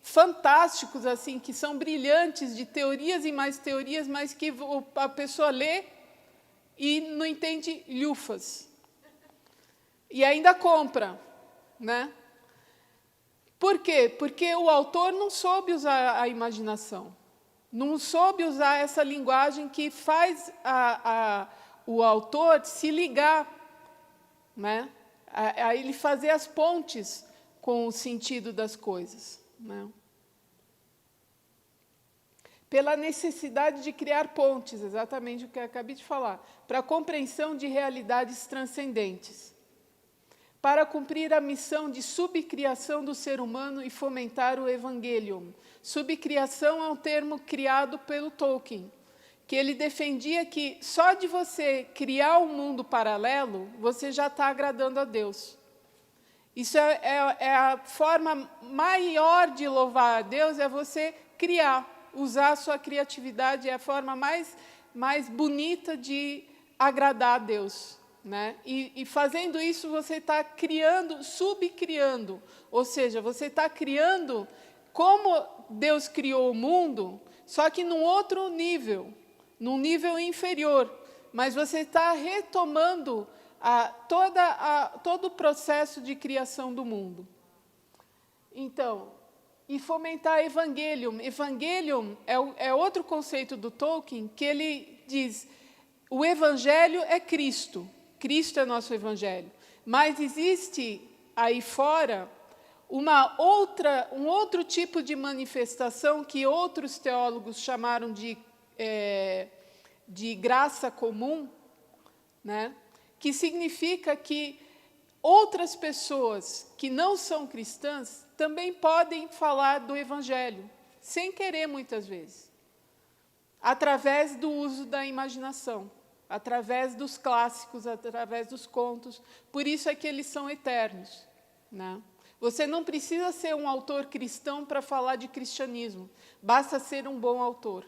fantásticos, assim, que são brilhantes, de teorias e mais teorias, mas que a pessoa lê e não entende lhufas. E ainda compra, né? Por quê? Porque o autor não soube usar a imaginação, não soube usar essa linguagem que faz o autor se ligar, né? A ele fazer as pontes com o sentido das coisas, né? Pela necessidade de criar pontes, exatamente o que eu acabei de falar, para a compreensão de realidades transcendentes, para cumprir a missão de subcriação do ser humano e fomentar o Evangelium. Subcriação é um termo criado pelo Tolkien, que ele defendia que só de você criar um mundo paralelo, você já está agradando a Deus. Isso é a forma maior de louvar a Deus, é você criar, usar a sua criatividade, é a forma mais bonita de agradar a Deus. Né? E fazendo isso, você está criando, subcriando, ou seja, você está criando como Deus criou o mundo, só que num outro nível, num nível inferior, mas você está retomando todo o processo de criação do mundo. Então, e fomentar Evangelium. Evangelium é outro conceito do Tolkien, que ele diz, o Evangelho é Cristo. Cristo é nosso Evangelho. Mas existe aí fora um outro tipo de manifestação que outros teólogos chamaram de graça comum, né? Que significa que outras pessoas que não são cristãs também podem falar do Evangelho, sem querer muitas vezes, através do uso da imaginação, através dos clássicos, através dos contos. Por isso é que eles são eternos, né? Você não precisa ser um autor cristão para falar de cristianismo, basta ser um bom autor.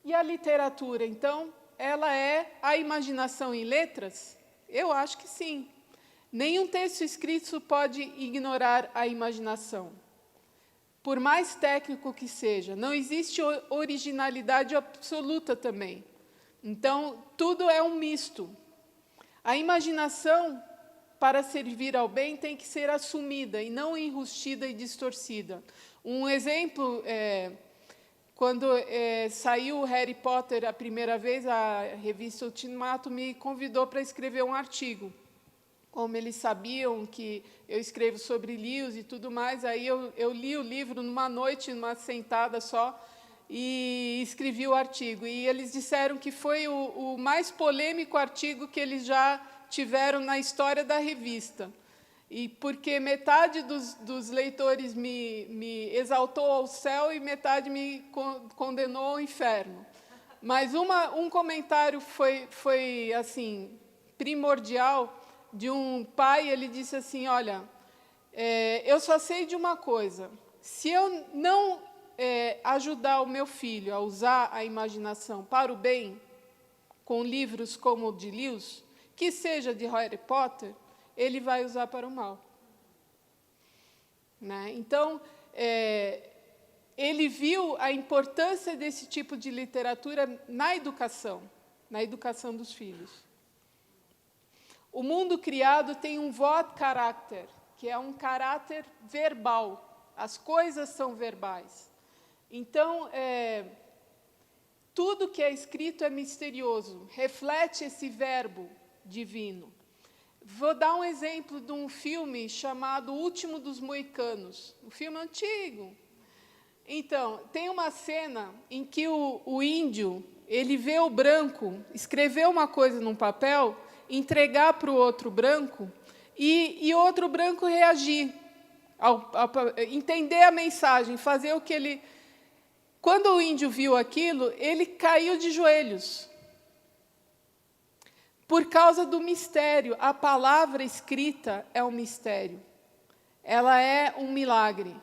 E a literatura, então, ela é a imaginação em letras? Eu acho que sim. Nenhum texto escrito pode ignorar a imaginação. Por mais técnico que seja, não existe originalidade absoluta também. Então, tudo é um misto. A imaginação, para servir ao bem, tem que ser assumida e não enrustida e distorcida. Um exemplo quando saiu o Harry Potter a primeira vez, a revista Ultimato me convidou para escrever um artigo. Como eles sabiam que eu escrevo sobre Lewis e tudo mais, aí eu li o livro numa noite, numa sentada só, e escrevi o artigo. E eles disseram que foi o mais polêmico artigo que eles já tiveram na história da revista. E porque metade dos leitores me exaltou ao céu e metade me condenou ao inferno. Mas um comentário foi assim, primordial, de um pai. Ele disse assim, olha, eu só sei de uma coisa, se eu não ajudar o meu filho a usar a imaginação para o bem, com livros como o de Lewis, que seja de Harry Potter, ele vai usar para o mal. Né? Então, ele viu a importância desse tipo de literatura na educação dos filhos. O mundo criado tem um Wortcharakter, que é um caráter verbal. As coisas são verbais. Então, tudo que é escrito é misterioso, reflete esse verbo divino. Vou dar um exemplo de um filme chamado O Último dos Moicanos, um filme antigo. Então, tem uma cena em que o índio, ele vê o branco escrever uma coisa num papel, entregar para o outro branco, e outro branco reagir, entender a mensagem, fazer o que ele... Quando o índio viu aquilo, ele caiu de joelhos. Por causa do mistério. A palavra escrita é um mistério. Ela é um milagre.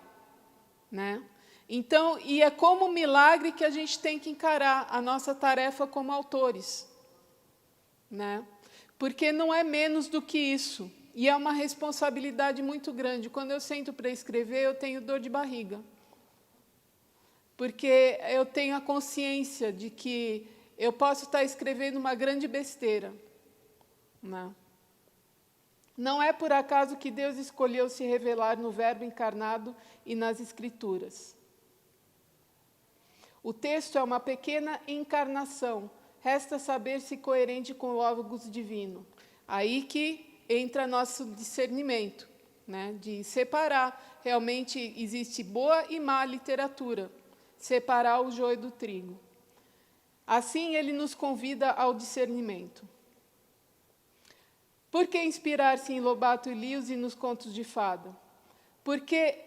Né? Então, e é como um milagre que a gente tem que encarar a nossa tarefa como autores. Né? Porque não é menos do que isso. E é uma responsabilidade muito grande. Quando eu sento para escrever, eu tenho dor de barriga. Porque eu tenho a consciência de que eu posso estar escrevendo uma grande besteira. Não é por acaso que Deus escolheu se revelar no Verbo encarnado e nas Escrituras. O texto é uma pequena encarnação. Resta saber se coerente com o Logos divino. Aí que entra nosso discernimento, né, de separar. Realmente existe boa e má literatura. Separar o joio do trigo. Assim, ele nos convida ao discernimento. Por que inspirar-se em Lobato e Lewis e nos contos de fada? Porque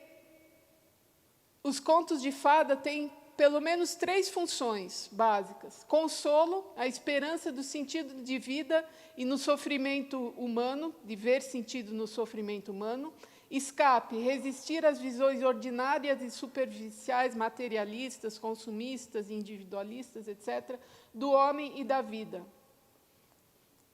os contos de fada têm pelo menos 3 funções básicas. Consolo, a esperança do sentido de vida e no sofrimento humano, de ver sentido no sofrimento humano. Escape, resistir às visões ordinárias e superficiais, materialistas, consumistas, individualistas, etc., do homem e da vida.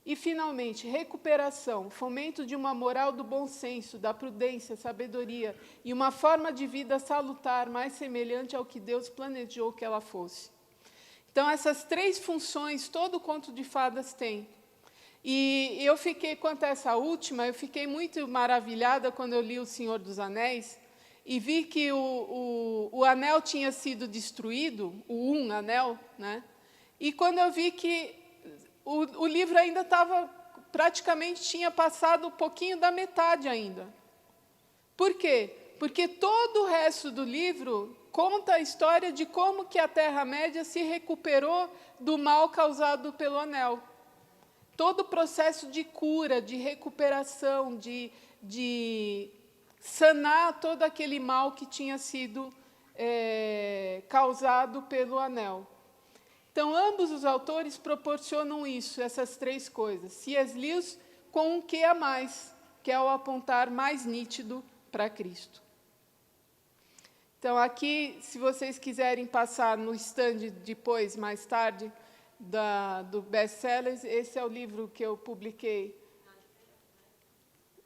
E, finalmente, recuperação, fomento de uma moral do bom senso, da prudência, sabedoria e uma forma de vida salutar mais semelhante ao que Deus planejou que ela fosse. Então, essas 3 funções todo conto de fadas tem. E eu fiquei, quanto a essa última, eu fiquei muito maravilhada quando eu li O Senhor dos Anéis e vi que o anel tinha sido destruído, o anel, né? E quando eu vi que o livro ainda estava, praticamente tinha passado um pouquinho da metade ainda. Por quê? Porque todo o resto do livro conta a história de como que a Terra-média se recuperou do mal causado pelo anel. Todo o processo de cura, de recuperação, de sanar todo aquele mal que tinha sido causado pelo anel. Então, ambos os autores proporcionam isso, essas 3 coisas. C.S. Lewis com um quê a mais, que é o apontar mais nítido para Cristo. Então, aqui, se vocês quiserem passar no stand depois, mais tarde, do best-sellers, esse é o livro que eu publiquei.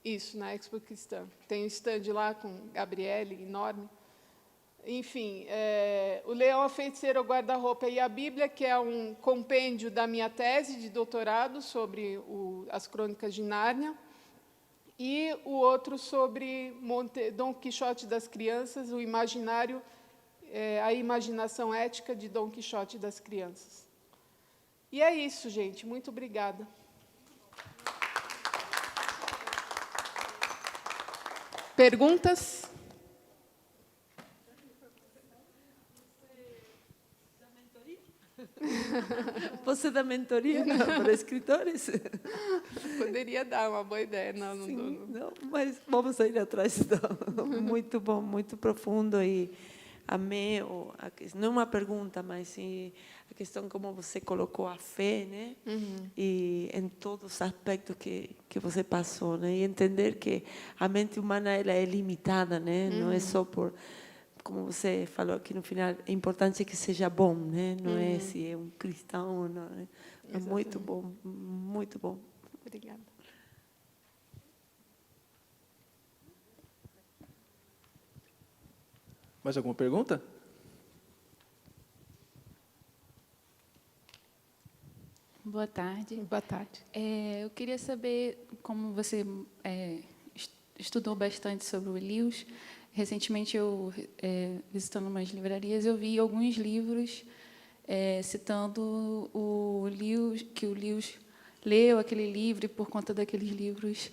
Isso, na Expo Cristã. Tem um stand lá com Gabriele, enorme. Enfim, o Leão, a Feiticeira, o Guarda-Roupa e a Bíblia, que é um compêndio da minha tese de doutorado sobre as Crônicas de Nárnia, e o outro sobre Dom Quixote das Crianças, o imaginário, a imaginação ética de Dom Quixote das Crianças. E é isso, gente. Muito obrigada. Perguntas? Você dá mentoria para escritores? Poderia dar uma boa ideia. Não, não Sim, dou. não, mas vamos ir atrás. Então. Muito bom, muito profundo. E amei, não uma pergunta, mas sim a questão como você colocou a fé, né? E em todos os aspectos que você passou, né? E entender que a mente humana ela é limitada, né? Não é só por como você falou aqui no final, é importante que seja bom, né? Não é se é um cristão, não é? É muito bom, muito bom. Obrigada. Mais alguma pergunta? Boa tarde. Boa tarde. Eu queria saber, como você estudou bastante sobre o Lewis, recentemente eu, visitando umas livrarias, eu vi alguns livros citando o Lewis, que o Lewis leu aquele livro e, por conta daqueles livros,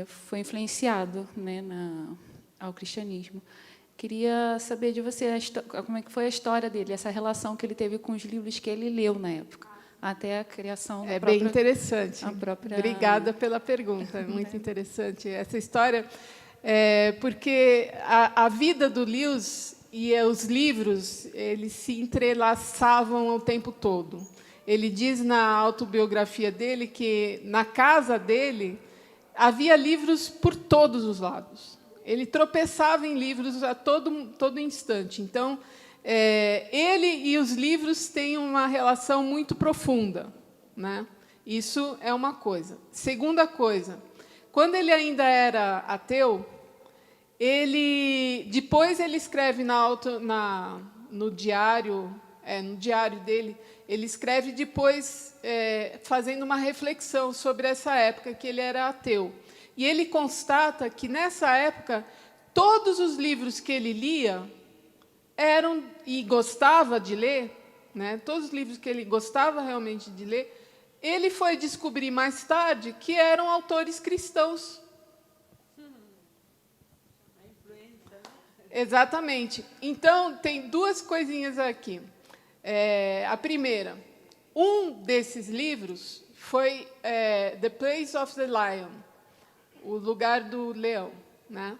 foi influenciado, né, ao cristianismo. Queria saber de você como é que foi a história dele, essa relação que ele teve com os livros que ele leu na época, até a criação da própria... É bem interessante. A própria... Obrigada pela pergunta, é muito interessante essa história, porque a vida do Lewis e os livros, eles se entrelaçavam o tempo todo. Ele diz na autobiografia dele que, na casa dele, havia livros por todos os lados. Ele tropeçava em livros a todo instante. Então, ele e os livros têm uma relação muito profunda, né? Isso é uma coisa. Segunda coisa, quando ele ainda era ateu, depois ele escreve no diário dele, ele escreve depois fazendo uma reflexão sobre essa época que ele era ateu. E ele constata que, nessa época, todos os livros que ele lia eram, e gostava de ler, né, todos os livros que ele gostava realmente de ler, ele foi descobrir mais tarde que eram autores cristãos. Exatamente. Então, tem duas coisinhas aqui. A primeira, um desses livros foi The Place of the Lion, O Lugar do Leão, né,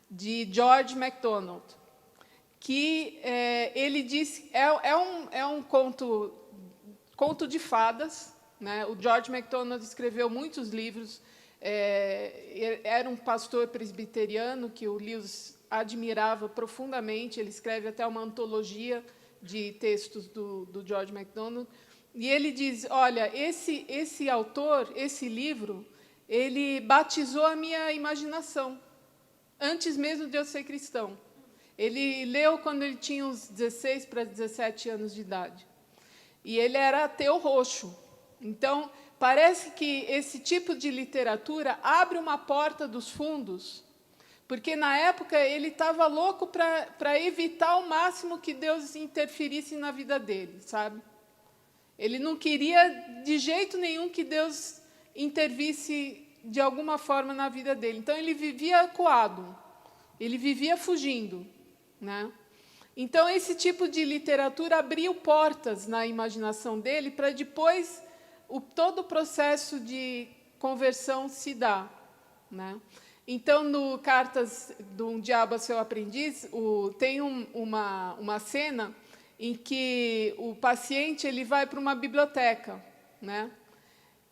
de George MacDonald, que ele diz é um conto de fadas, né? O George MacDonald escreveu muitos livros, era um pastor presbiteriano que o Lewis admirava profundamente. Ele escreve até uma antologia de textos do George MacDonald, e ele diz: olha, esse autor, esse livro, ele batizou a minha imaginação, antes mesmo de eu ser cristão. Ele leu quando ele tinha uns 16 para 17 anos de idade. E ele era ateu roxo. Então, parece que esse tipo de literatura abre uma porta dos fundos, porque, na época, ele estava louco para evitar ao máximo que Deus interferisse na vida dele, sabe? Ele não queria, de jeito nenhum, que Deus intervisse de alguma forma na vida dele. Então, ele vivia acuado, ele vivia fugindo, né? Então, esse tipo de literatura abriu portas na imaginação dele para depois todo o processo de conversão se dar, né? Então, no Cartas de um Diabo a Seu Aprendiz, tem uma cena em que o paciente ele vai para uma biblioteca, né?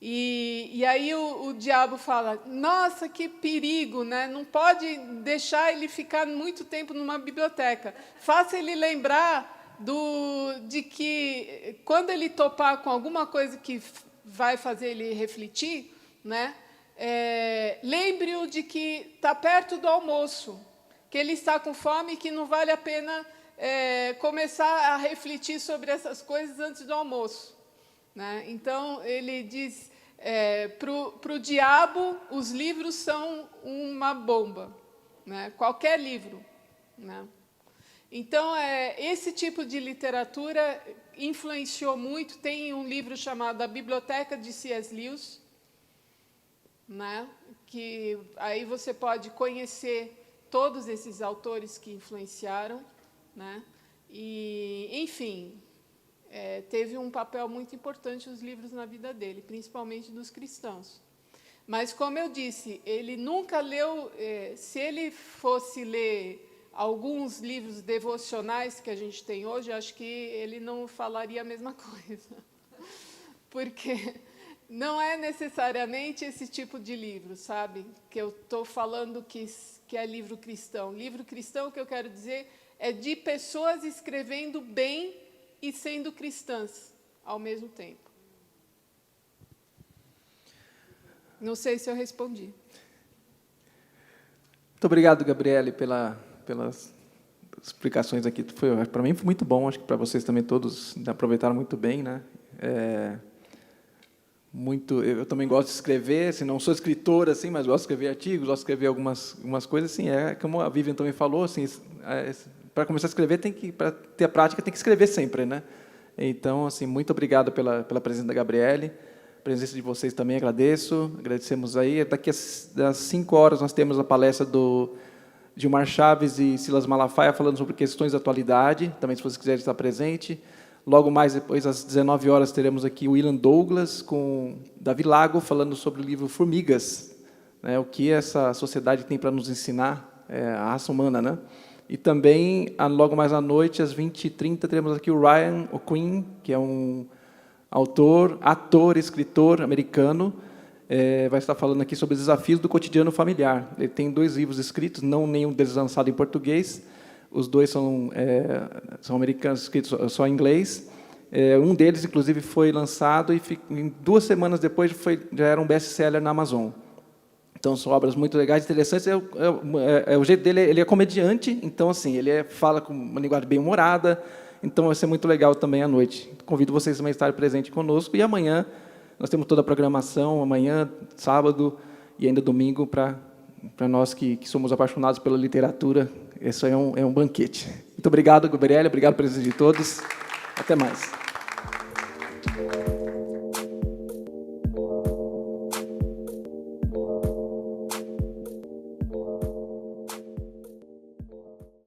E aí o diabo fala: nossa, que perigo, né? Não pode deixar ele ficar muito tempo numa biblioteca. Faça ele lembrar de que, quando ele topar com alguma coisa que vai fazer ele refletir, né? Lembre-o de que está perto do almoço, que ele está com fome e que não vale a pena começar a refletir sobre essas coisas antes do almoço, né? Então, ele diz, para o diabo, os livros são uma bomba, né? Qualquer livro, né? Então, esse tipo de literatura influenciou muito. Tem um livro chamado A Biblioteca de C.S. Lewis, né? Que aí você pode conhecer todos esses autores que influenciaram, né? E, enfim, teve um papel muito importante os livros na vida dele, principalmente dos cristãos. Mas, como eu disse, ele nunca leu... se ele fosse ler alguns livros devocionais que a gente tem hoje, acho que ele não falaria a mesma coisa. Porque não é necessariamente esse tipo de livro, sabe? Que eu estou falando que é livro cristão. Livro cristão, que eu quero dizer, é de pessoas escrevendo bem e sendo cristãs ao mesmo tempo. Não sei se eu respondi. Muito obrigado, Gabriele, pelas explicações aqui. Para mim foi muito bom, acho que para vocês também todos aproveitaram muito bem, né? Eu também gosto de escrever, assim, não sou escritor assim, mas gosto de escrever artigos, gosto de escrever algumas coisas assim, como a Vivian também falou, assim, para começar a escrever para ter a prática tem que escrever sempre, né? Então, assim, muito obrigado pela presença da Gabriele, a presença de vocês também agradecemos aí. Daqui às 5 horas nós temos a palestra do Gilmar Chaves e Silas Malafaia falando sobre questões da atualidade, também se vocês quiserem estar presente. Logo mais, depois, às 19 horas, teremos aqui o William Douglas com Davi Lago, falando sobre o livro Formigas, né, o que essa sociedade tem para nos ensinar, a raça humana. Né? E também, logo mais à noite, às 20h30, teremos aqui o Ryan O'Quinn, que é um ator, escritor americano, vai estar falando aqui sobre os desafios do cotidiano familiar. Ele tem 2 livros escritos, nenhum deles lançado em português. Os 2 são americanos, escritos só em inglês. Um deles, inclusive, foi lançado e, em 2 semanas depois, já era um best-seller na Amazon. Então, são obras muito legais, interessantes. O jeito dele, ele é comediante, então, assim, ele fala com uma linguagem bem humorada, então vai ser muito legal também à noite. Convido vocês também a estarem presentes conosco. E amanhã, nós temos toda a programação, amanhã, sábado e ainda domingo, para nós que somos apaixonados pela literatura. Isso é um banquete. Muito obrigado, Gabriele, obrigado pela presença de todos. Até mais.